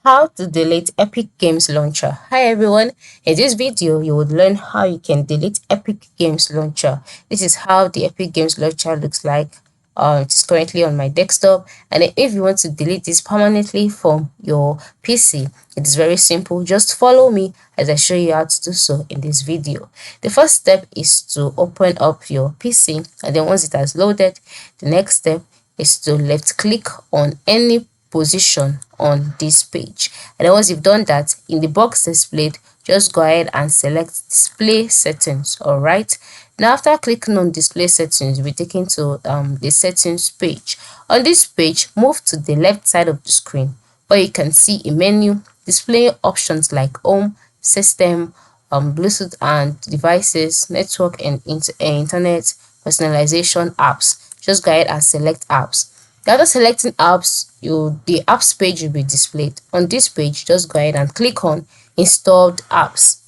How to delete Epic Games Launcher. Hi everyone, in this video you would learn how you can delete Epic Games Launcher. This is how the Epic Games Launcher looks like. It is currently on my desktop, and if you want to delete this permanently from your PC, it is very simple. Just follow me as I show you how to do so in this video. The first step is to open up your PC, and then once it has loaded, the next step is to left click on any position on this page, and then once you've done that, in the box displayed, just go ahead and select display settings. All right, now after clicking on display settings, you'll be taken to the settings page. On this page, move to the left side of the screen where you can see a menu displaying options like home, system, Bluetooth and devices, network and internet, personalization, apps. Just go ahead and select apps. After selecting apps, the apps page will be displayed. On this page, just go ahead and click on installed apps.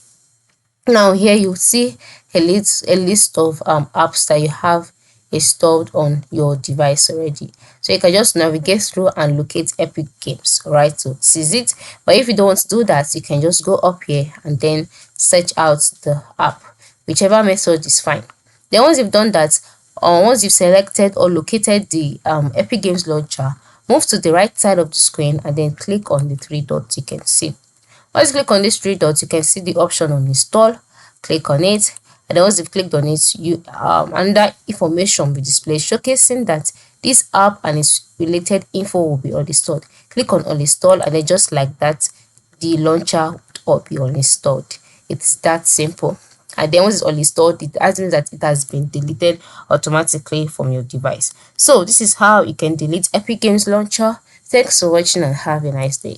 Now here you see a list of apps that you have installed on your device already. So you can just navigate through and locate Epic Games. All right, so this is it. But if you don't want to do that, you can just go up here and then search out the app. Whichever method is fine. Then once you've done that, or once you've selected or located the Epic Games Launcher, move to the right side of the screen and then click on the three dots you can see. Once you click on these three dots, you can see the option on install. Click on it, and then once you've clicked on it, you under information will be displayed showcasing that this app and its related info will be uninstalled. Click on uninstall, and then just like that, the launcher will be uninstalled. It's that simple. And then once it's uninstalled, it assumes that it has been deleted automatically from your device. So this is how you can delete Epic Games Launcher. Thanks for watching and have a nice day.